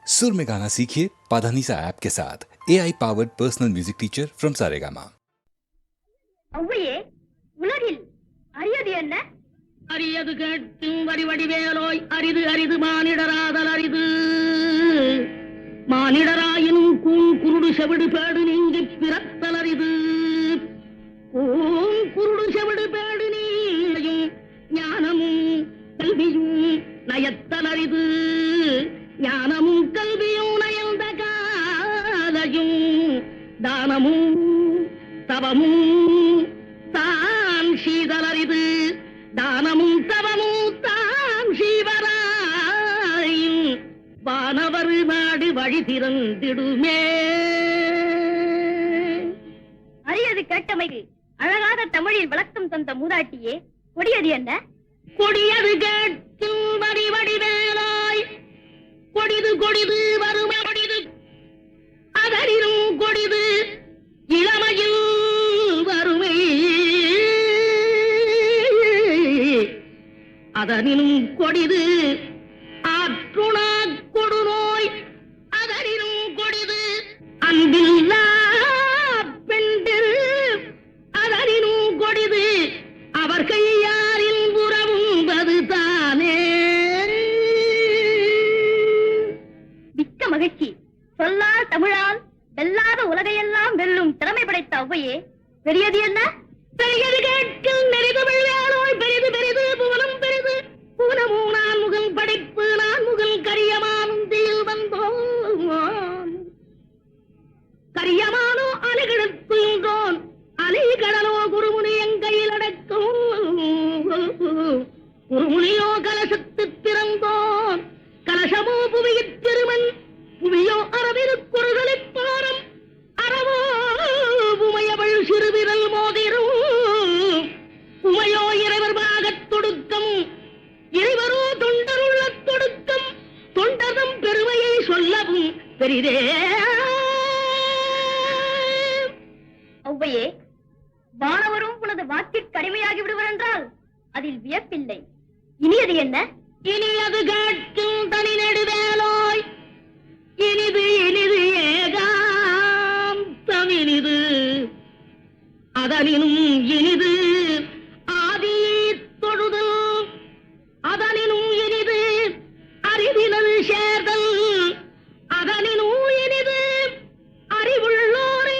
सुर में गाना सीखिए पाधानीसा ऐप के साथ AI powered personal music teacher from Saregama. அவ்வையே, உலகில் அரியது என்ன? அரியது கேட்கும் வடிவடிவேலோய், அரிது அரிது மானிடராதல் அரிது. மானிடராயினும் குருடு செவிடு பேடு நீங்கி பிறத்தல் அரிது. குருடு செவிடு பேடு நீயும் ஞானமும் கல்வியும் நயத்தல் அரிது. ஞானமும் கல்வியும் நயந்த காலையும் தானமும் தவமும் தான் சீதலரிது. தானமும் தவமும் தான் சீவராயும் வானவர் நாடு வழி திறந்திடுமே. அரியது கேட்டமைக்கு அழகாத தமிழில் விளக்கம் தந்த மூதாட்டியே, கொடியது என்ன? கொடியது கேட்கும் வடிவடிவேலாய், கொடிது கொடிது வறுமை கொடிது, அதனினும் கொடிது இளமையில் வறுமை. அதனினும் கொடிது ஆற்றுணா கொடுநோய், அதனினும் கொடிது அன்பில்லா பெண்டில், அதனினும் கொடிது அவர் கையாரில் உறவும்பது தானே. மிக்க மகிழ்ச்சி. சொல்லால் தமிழால் வெல்லாத உலகையெல்லாம் வெல்லும் திறமை படைத்த அவ்வையே, பெரியது என்ன? பெரியது கேட்கும் நெறிதமிழ் வேலோய், பெரிது பெரிது புவனம் பெரிது. புவனமும் நான் முகல் படைப்பு, நான் முகல் கரியமானுந்தியில் வந்தோம். கரியமானோ அலைகிழத்துன்றோன், அலைகடலோ குருமுனி எங்கையில் அடக்கும். குருமுனியோ கலசத்து பிறந்தோன், கலசமோ புவியிற் திருமன், புவியோ அரவிருக்குறுதலிப் பாரம். அறவோ உமையவள் சிறுவிரல் மோதிரும், உமையோ இறைவர் பாகத் தொடுக்கம், இறைவரோ தொண்டருள்ள தொடுக்கம். தொண்டரும் பெருமையை சொல்லவும் பெரிதே. அவ்வையே, வானவரும் உனது வாக்கிற்கு அடிமையாகி விடுவர் என்றால் அதில் வியப்பில்லை. இனியது என்ன? இனியது கேட்கும் தனி நெடுவேலோய், இனிது இனிது ஏகாந்தம் இனிது. அதனினும் இனிது ஆதி தொழுதல், அதனினும் இனிது அறிவினல் சேர்தல், அதனினும் இனிது அறிவுள்ளோரை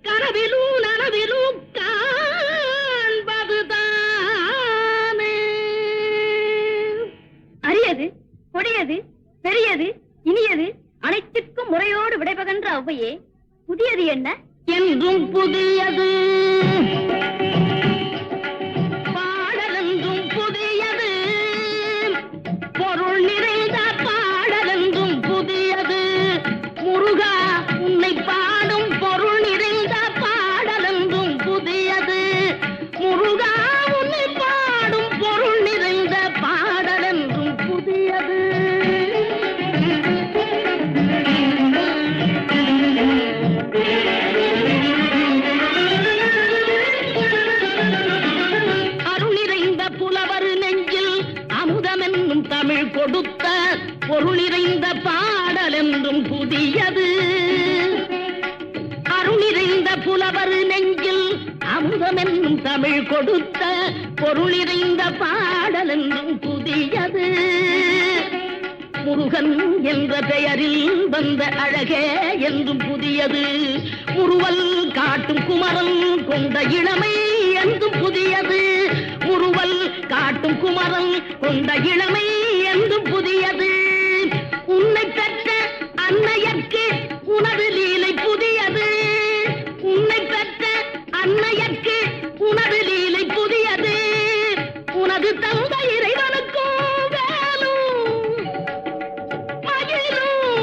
கனவிலும் நனவிலும் காண்பதுதானே. அரியது, கொடியது, பெரியது, இனியது அனைத்திற்கும் முறையோடு விடைபகன்ற அவ்வையே, புதியது என்ன? என்றும் புதியது பாடலென்றும் புதியது, பொருள் நிறைந்த பாடலென்றும் புதியது. முருகா உன்னை பாடும் பொருள் நிறைந்த பாடலென்றும் புதியது. முருகா உன்னை பாடும் பொருள் நிறைந்த பாடலென்றும் புதியது. அருளிறைந்த புலவர் நெஞ்சில் அமுதமென்னும் தமிழ் கொடுத்த பொருள் நிறைந்த பாடல் என்றும் புதியது. அருளிறைந்த புலவர் நெஞ்சில் அமுதமென்னும் தமிழ் கொடுத்த பொருள் நிறைந்த பாடல் என்றும் புதியது. முருகன் என்ற பெயரில் வந்த அழகே என்றும் புதியது. முறுவல் காட்டும் குமரன் கொண்ட இளமை என்றும் புதியது. முறுவல் காட்டும் குமரன் கொண்ட இளமை என்றும் புதியது. உன்னை பெற்ற அன்னையர்க்கு உனது லீலை புதியது. உன்னை பெற்ற அன்னையர்க்கு உனது லீலை புதியது. உனது தந்த இறைவனுக்கும் வேலும் மயிலும்,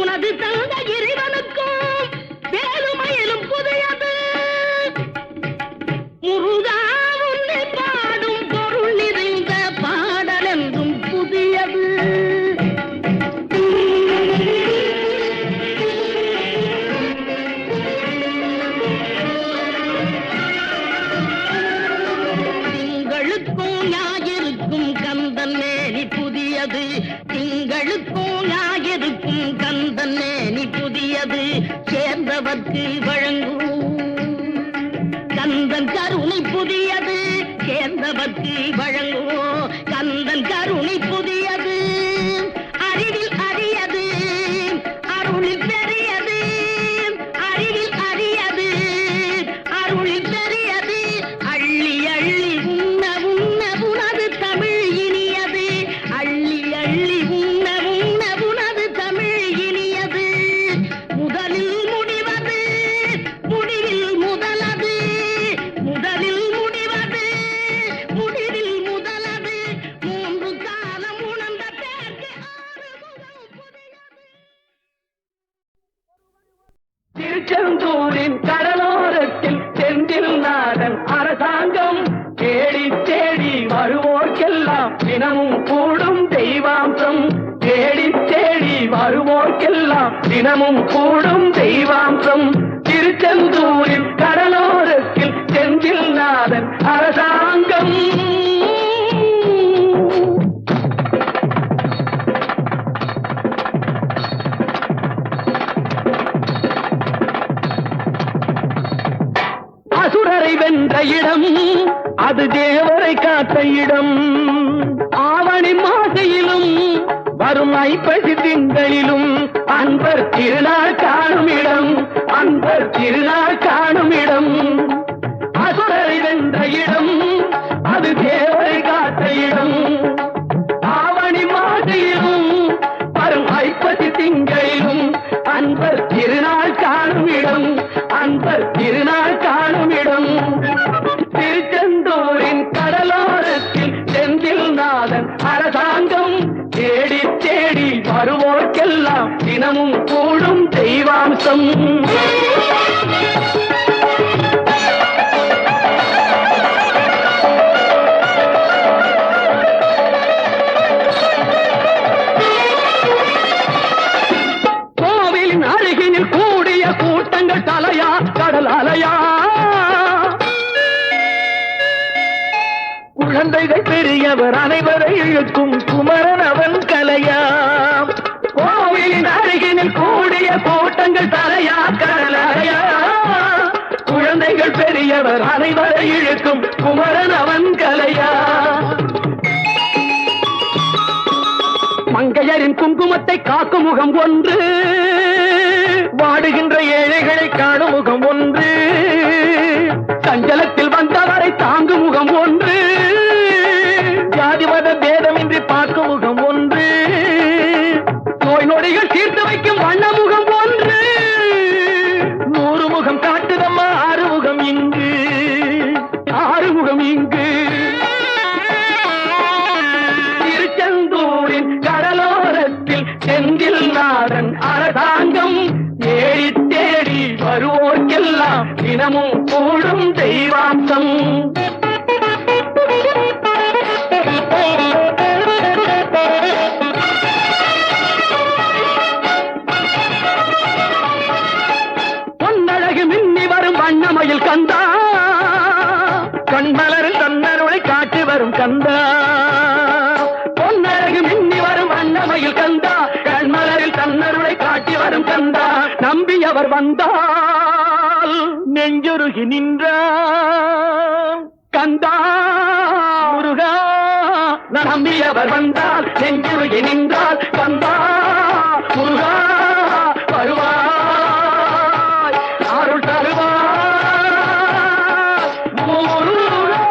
உனது தந்த இறைவனுக்கும் வேலுமயிலும் புதியது. முருகா உன்னை பாடும் பொருள் நிறைந்த பாடல் என்றும் புதியது. திங்களுக்கும் ஞாயிறுக்கும் கந்தன் மேனி புதியது. திங்கள் எதற்கும் ஞாயிற்கும் கந்தன்னே நீ புதியது சேர்ந்தவர்க்கு வழங்கும் கந்தன் கருணை புதியது சேர்ந்தவர்க்கு வழங்கும் கந்தன் கருணை புதியது அறிவில் அரியது அருளில் பெரியது அறிவில் அரியது அருளில் பெரியது அள்ளி அள்ளி உண்ண உண்ண உனது தமிழ் இனியது அள்ளி அள்ளி உண்ண உண்ண உனது தமிழ் இனியது முதலில் முடிவது முடிவில் முதலது முதலில் முடிவது முடிவில் முதலது மூன்று காலம் உணர்ந்த பேருக்கு ஆறுமுகம் புதியது. திருச்செந்தூரின் கடலோரத்தில் செந்தில் நாதன் அரசாங்கம் தேடி தேடி வருவோர்க்கெல்லாம் தினமும் கூடும் தெய்வாம்சம் தேடி தேடி வருவோர்க்கெல்லாம் தினமும் கூடும் தெய்வாம்சம் திருச்செந்தூரின் கடலோரத்தில் செந்தில் நாதன் அரசாங்கம் அசுரரை வென்ற இடம் அது தேவரை காத்த இடம் ஆவணி மாசையிலும் வரும் ஐப்பசி திங்களிலும் அன்பர் திருநாள் காணும் இடம் அன்பர் திருநாள் காணும் இடம் அசுரரை வென்ற இடம் அது தேவரை காத்த இடம் ஆவணி மாசையிலும் வரும் ஐப்பசி திங்களிலும் அன்பர் திருநாள் காணும் இடம் அன்பர் திருநாள் காணும் இடம் திருச்செந்தூரின் கடலோரத்தில் செந்தில் நாதன் அரசாங்கம் தேடி தேடி வருவோர்க்கெல்லாம் தினமும் கூடும் தெய்வாம்சம் கோவிலின் அருகினில் கூடிய கூட்டங்கள் தலையா கடல் அலையா குழந்தைகள் பெரியவர் அனைவரை இழுக்கும் குமரன் அவன் கலையா கோவிலின் அருகினில் கூடிய கூட்டங்கள் தலையா கடல் அலையா குழந்தைகள் பெரியவர் அனைவரை இழுக்கும் குமரன் அவன் கலையா மங்கையரின் குங்குமத்தை காக்கும் முகம் ஒன்று வாடுகின்ற ஏழைகளை காணும் முகம் ஒன்று சஞ்சலத்தில் வந்தவரை தாங்கும் முகம் ஒன்று ஜாதி மத பேதமின்றி பார்க்கும் முகம் ஒன்று நோய் நொடிகள் தீர்த்து வைக்கும் வண்ண முகம் ஒன்று 100 முகம் காட்டுதம்மா ஆறுமுகம் இங்கு ஆறுமுகம் இங்கு திருச்செந்தூரின் கடலோரத்தில் செந்தில் நாதன் அரசாங்கம் தேடி தேடி வருவோர்க்கெல்லாம் தினமும் கூடும் தெய்வாம்சம் பொன்னழகு மின்னி வரும் வண்ணமயில் கந்தா கண்மலரில் தன்னருளை காட்டி வரும் கந்தா பொன்னழகு மின்னி வரும் வண்ணமயில் கந்தா கண்மலரில் தன்னருளை காட்டி வரும் கந்தா நம்பியவர் வந்தால் நெஞ்சுருகி நின்றான் கந்தா முருகா நம்பியவர் வந்தால் நெஞ்சுருகி நின்றால் கந்தா முருகா வருவாய் அருள் தருவாய் முருகா.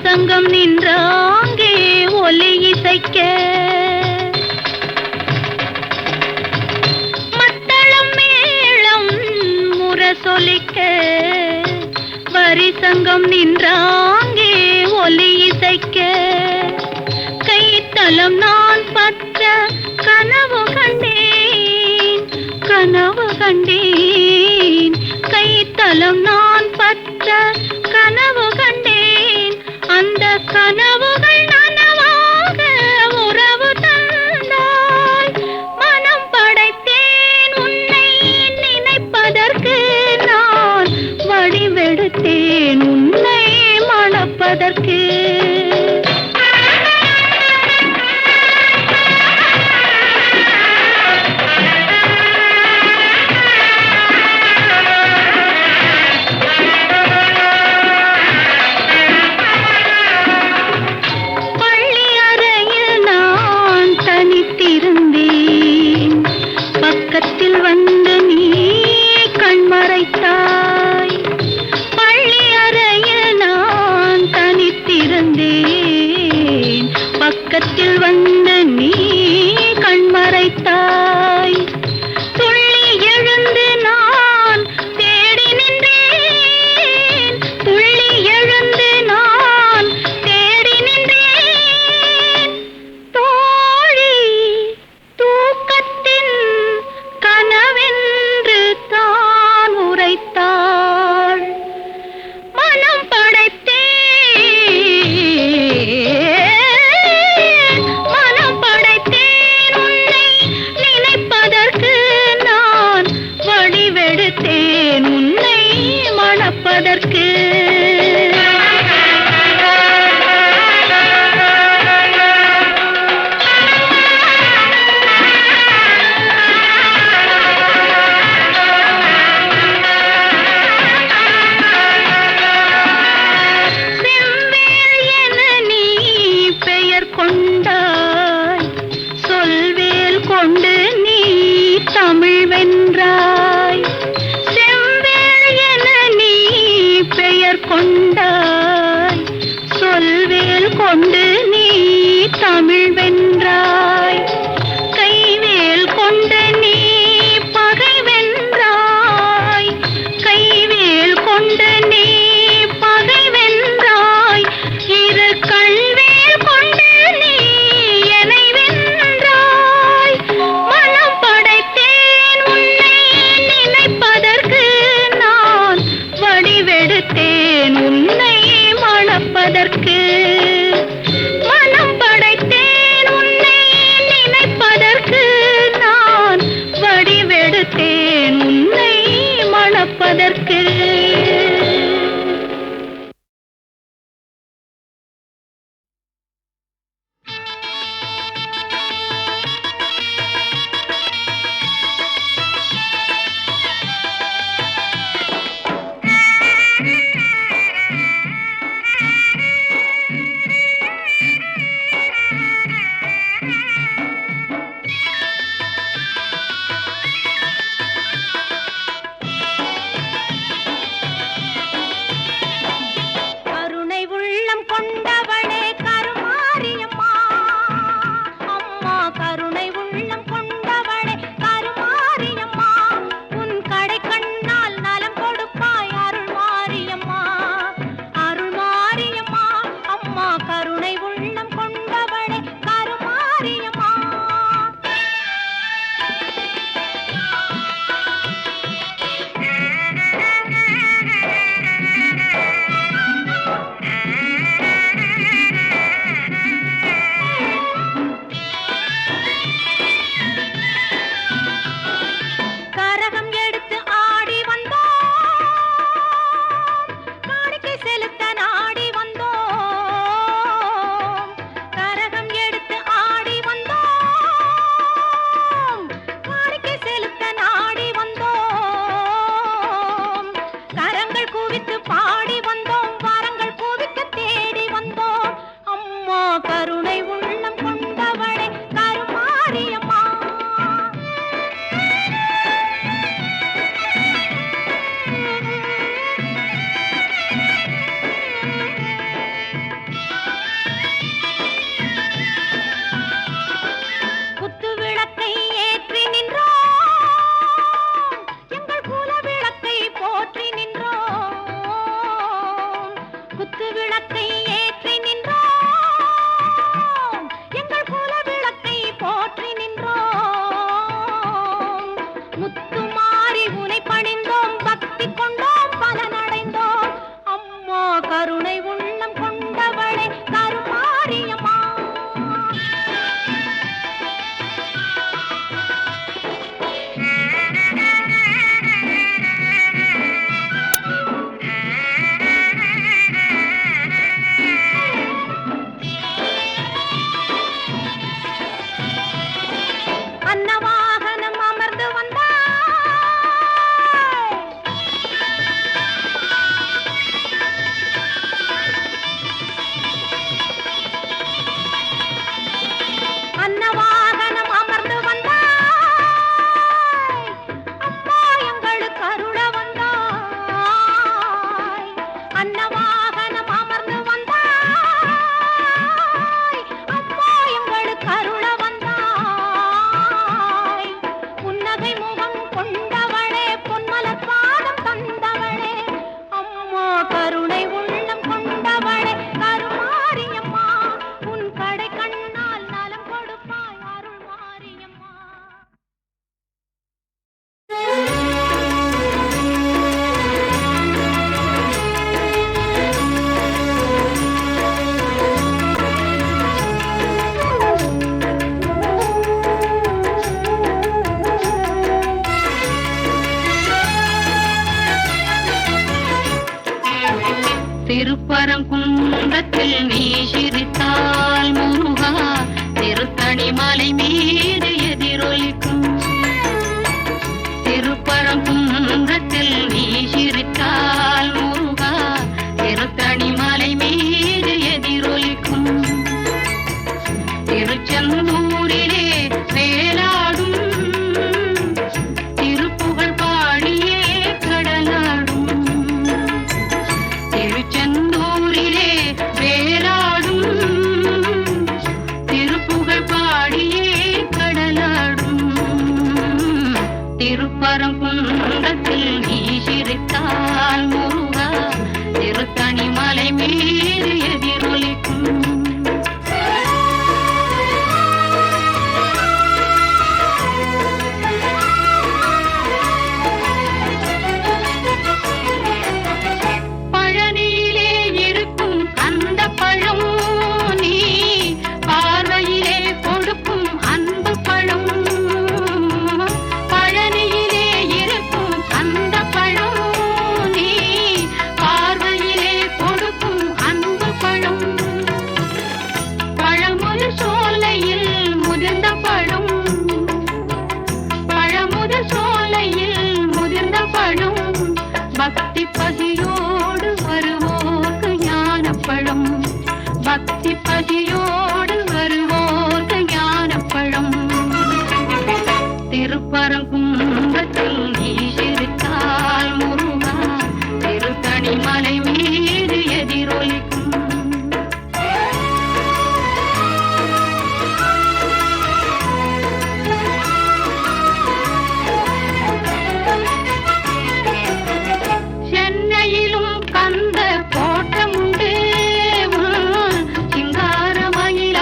சங்கம் நின்றாங்கே ஒலி இசைக்க மத்தளம் மேளம் முரசொலிக்க வரி சங்கம் நின்றாங்கே ஒலி இசைக்க கைத்தலம் நான் பற்ற கனவு கண்டேன் கனவு கண்டேன் கைத்தலம் நான் பற்ற கனவு கண்டேன் அந்த கனவுகள் நனவாக உறவு தந்தாய் மனம் படைத்தேன் உன்னை நினைப்பதற்கு நான் வடிவெடுத்தேன் உன்னை மணப்பதற்கு பக்கத்தில் வந்து நீ கண்மறைத்தாய் பள்ளி அறையில் நான் தனித்திருந்தேன் விளக்கை ஏற்றி நின்றோம், எங்கள் குல விளக்கை போற்றி நின்றோம். முத்துமாரி உனை பணிந்தோம், பக்தி கொண்டோம், பலனடைந்தோம். அம்மா கருணை உள்ளம் கொண்டவளே கருமாரியம்மா. அன்னவாகனம் அமர்ந்து வந்தாய், அன்னவாகனம் அமர்ந்து வந்தாய், அம்மா எங்களுக்கு அருள வந்தாய். அன்னவாகனம் அமர்ந்து வந்தாய், அம்மா எங்களுக்கு அருள வந்தாய். புன்னகை முகம் கொண்டவளே, பொன்மலர் பாதம் தந்தவளே, அம்மா கருணை உள்ளம் கொண்டவளே கருமாரியம்மா. உன் கடை கண்ணால் நலம் கொடுப்பாய் அருள் மாரியம்மா. திருப்பரங்குன்றத்தில் நீ சிரித்தால் முருகா, திருத்தணி மலை மீது எதிரொலிக்கும். திருப்பரங்குன்றத்தில் நீ சிரித்தால் முருகா, திருத்தணி மலை மீது எதிரொலிக்கும். திருச்செந்தூரிலே வேலாடும் திருப்புகழ் பாடியே கடலாடும். திருச்செந்தூரிலே வேலாடும் திருப்புகழ் பாடியே கடலாடும். திருப்பரங்குன்றத்தில் நீ சிரித்தால் முருகா, திருத்தணி மலை மீது எதிரொலிக்கும். பழனியிலே இருக்கும் கந்த பழம் நீ பார்வையிலே கொடுக்கும் அன்பு பழம். பழனியிலே இருக்கும் கந்த பழம் நீ பார்வையிலே கொடுக்கும் அன்பு பழம். பழமுதிர் சோலையில் முதிர்ந்த பழம், பழமுதிர் சோலையில் முதிர்ந்த பழம். பக்தி பதியோடு வருவோர்க்கு ஞானப்பழம், பக்தி பதியோடு வருவோர்க்கு ஞானப்பழம். திருப்பரங்குன்றத்தில் நீ சிரித்தால் முருகா, திருத்தணி மலை மீது எதிரொலிக்கும். சென்னையிலும் கந்த கோட்டமுண்டு, சிங்காரமயில்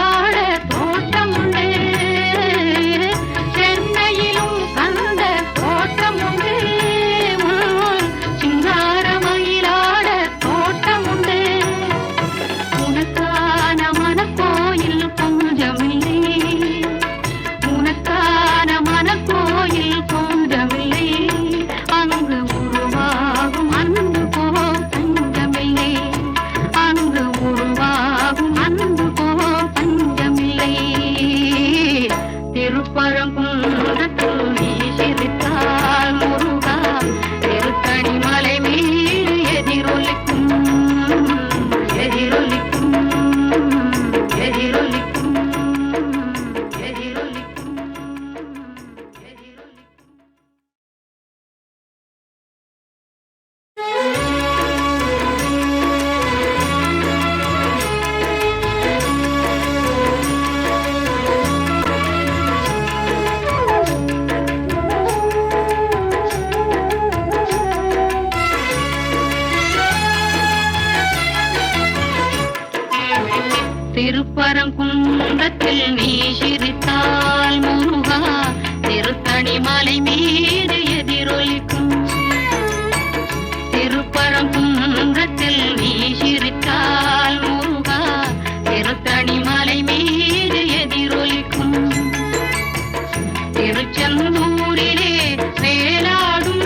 திருப்பரங்குன்றத்தில் நீ சிரித்தால் முருகா திருத்தணி மலை மீது எதிரொலிக்கும். திருப்பரங்குன்றத்தில் நீ சிரித்தால் முருகா திருத்தணி மலை மீது எதிரொலிக்கும். திருச்செந்தூரிலே வேலாடும்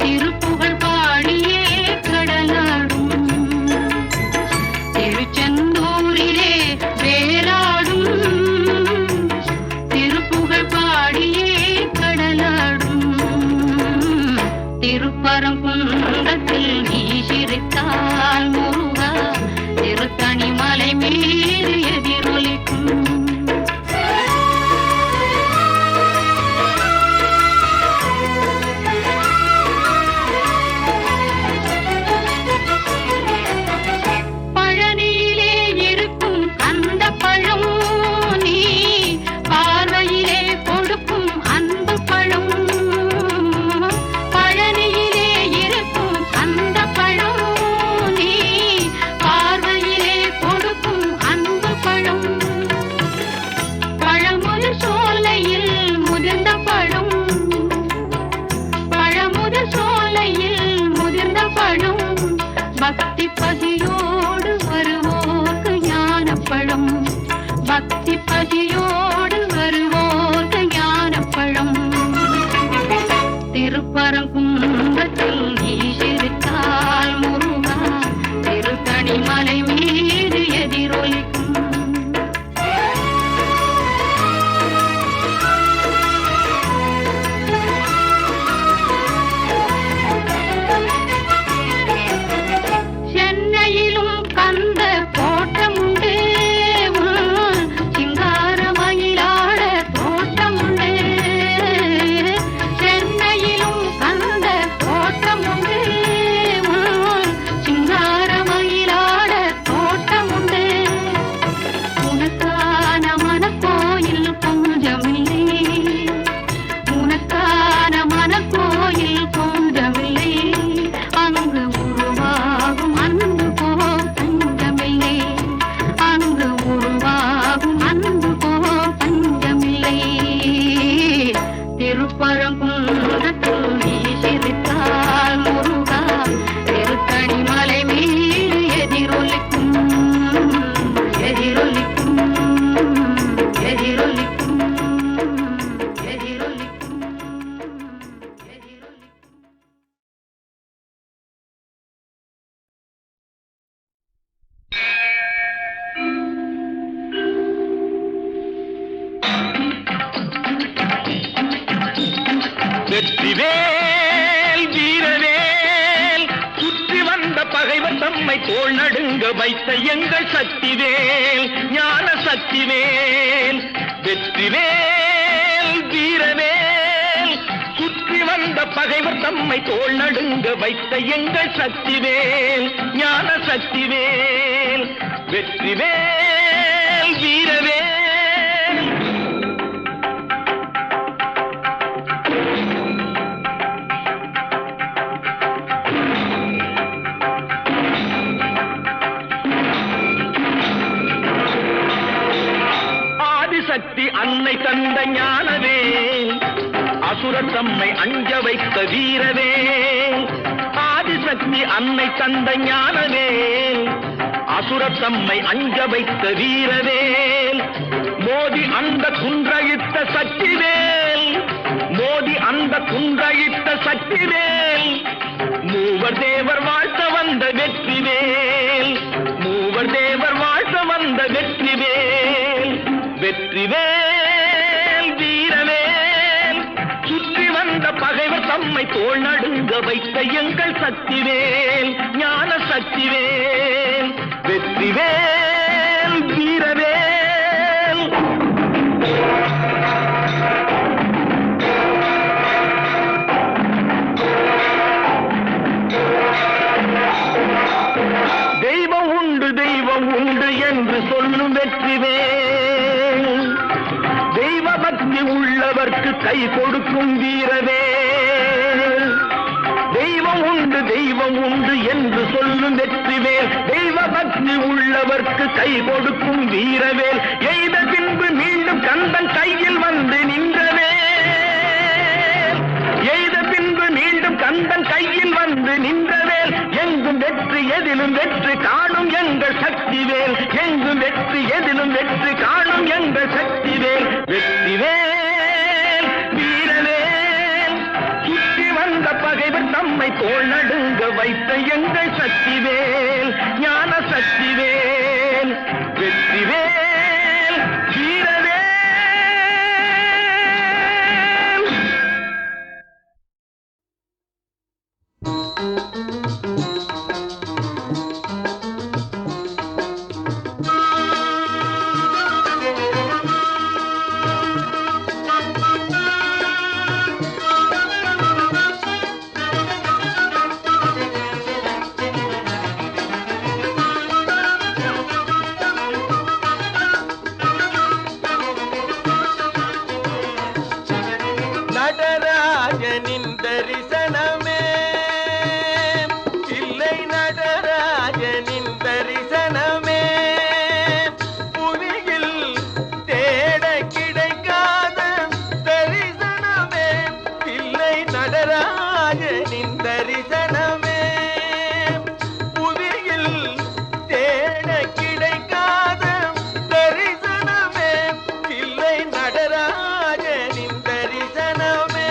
திருப்புகழ் பாடியே கடலாடும். திருச்செந்தூரிலே வேலாடும் திருப்புகழ் பாடியே கடலாடும். திருப்பரங்குன்றத்தில் நீ சிரித்தால் முருகா திருத்தணி மலை மீது எதிரொலிக்கும். பழனியிலே இருக்கும் அந்த பழம் நீ பார்வையிலே கொடுக்கும் அன்பு பழம். பழனியிலே இருக்கும் அந்த பழம் நீ பார்வையிலே கொடுக்கும் அன்பு பழம். பழமுதிர் சோலையில் முதிர்ந்த பழம். பழமுதிர் சோலையில் முதிர்ந்த பழம். பக்தி பதியோடு வருவோர்க்கு ஞானப்பழம். பக்தி பதியோடு வருவோர்க்கு ஞானப்பழம். திருப்பரங்குன்றத்தில் நீ சிரித்தால் முருகா திருத்தணி மலை மீது எதிரொலிக்கும். சென்னையிலும் கந்த கோட்டமுண்டு. சிங்கார மயிலாட தோட்டமுண்டு. சென்னையிலும் கந்த கோட்டமுண்டு. சிங்கார மயிலாட தோட்டமுண்டு. உனக்கான மனக்கோயில் கொஞ்சமில்லை. உனக்கான மனக்கோயில் கொஞ்சமில்லை. அங்கு உருவாகும் அன்பு போல் பஞ்சமில்லை. அங்கு உருவாகும் அன்பு போல் பஞ்சமில்லை. திருப்பரங்குன்றத்தில் நீ சிரித்தால் முருகா திருத்தணி மலை மீது எதிரொலிக்கும். எதிரொலிக்கும். எதிரொலிக்கும். எதிரொலிக்கும். எதிரொலிக்கும். வெற்றிவேல் வீரவேல் சுற்றி வந்த பகைவர் தம்மை தோள் நடுங்க வைத்த எங்கள் சக்திவேல் ஞான சக்திவேல். வெற்றிவேல் வீரவேல் சுற்றி வந்த பகைவர் தம்மை தோள் நடுங்க வைத்த எங்கள் சக்திவேல் ஞான சக்திவேல். வெற்றிவேல் வீரவேல். ஆதிசக்தி அன்னை தந்த ஞானவேல் அசுரர் தம்மை அஞ்ச வைத்த வீரவேல். ஆதிசக்தி அன்னை தந்த ஞானவேல் அசுரர் தம்மை அஞ்ச வைத்த வீரவேல். மோதி அந்த குன்றழித்த சக்திவேல். மோதி அந்த குன்றழித்த சக்திவேல். மூவர் தேவர் வாழ்த்த வந்த வெற்றிவேல். மூவர் தேவர் வாழ்த்த வந்த வெற்றிவேல். வெற்றிவேல் வீரவேல் சுற்றி வந்த பகைவர் தம்மை தோள் நடுங்க வைத்த எங்கள் சக்திவேல் ஞான சக்திவேல். வெற்றிவேல் வீரவேல். தெய்வம் உண்டு தெய்வம் உண்டு என்று சொல்லும் வெற்றிவேல். தெய்வ பக்தி உள்ளவர்க்கு கை கொடுக்கும் வீரவேல். தெய்வம் உண்டு என்று சொல்லும் வெற்றிவேல். தெய்வ பக்தி உள்ளவர்க்கு கை கொடுக்கும் வீரவேல் எய்த பின்பு மீண்டும் கந்தன் கையில் வந்து நின்றவேல் எய்த பின்பு மீண்டும் கந்தன் கையில் வந்து நின்றவேல் எங்கும் வெற்றி எதிலும் வெற்றி காணும் எங்கள் சக்திவேல் எங்கும் வெற்றி எதிலும் வெற்றி காணும் எங்கள் சக்திவேல் வெற்றிவேல் வீரவேல் சுற்றி வந்த பகைவர் தம்மை தோள் நடுங்க வைத்த எங்கள் சக்திவேல் ஞான சக்திவேல் வெற்றிவேல் வீரவேல். நடராஜனின் தரிசனமே இல்லை நடராஜனின் தரிசனமே புவியில் தேட கிடைக்காத தரிசனமே இல்லை நடராஜனின் தரிசனமே புவியில் தேட கிடைக்காத தரிசனமே இல்லை நடராஜனின் தரிசனமே.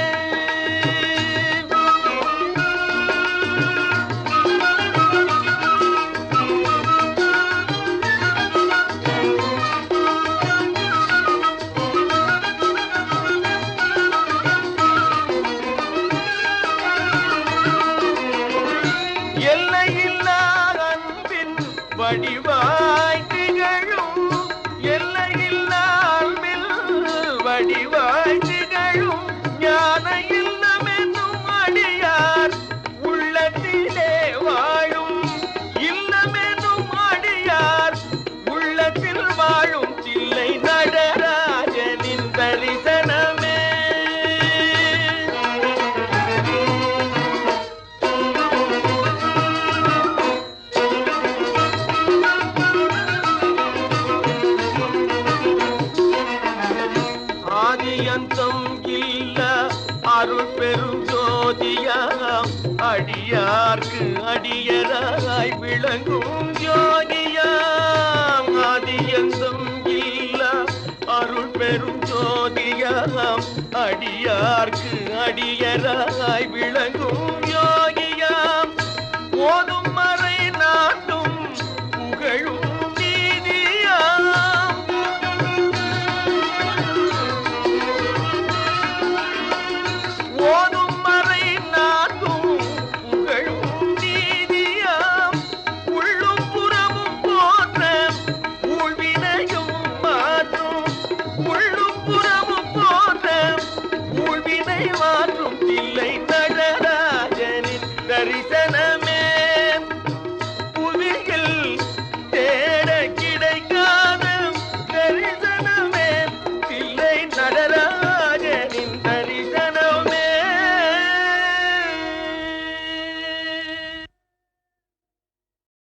எல்லையில்லா அன்பின் வடிவாய் திகழும் எல்லையில்லா அன்பில் வடிவாய் திகழும் ஞான இல்லமென்னும் அடியார் உள்ளத்திலே வாழும் இல்லமென்னும் அடியார் உள்ளத்தில் வாழும் தில்லை நடராஜனின் தரிசனமே. ஆதியந்தம் இல்ல அருள் பெரும் ஜோதியாம் அடியார்க்கு அடியராய் விளங்கும் ஜோதியாம் ஆதியந்தம் இல்ல அருள் பெரும் ஜோதியாம் அடியார்க்கு அடியராய் விளங்கும்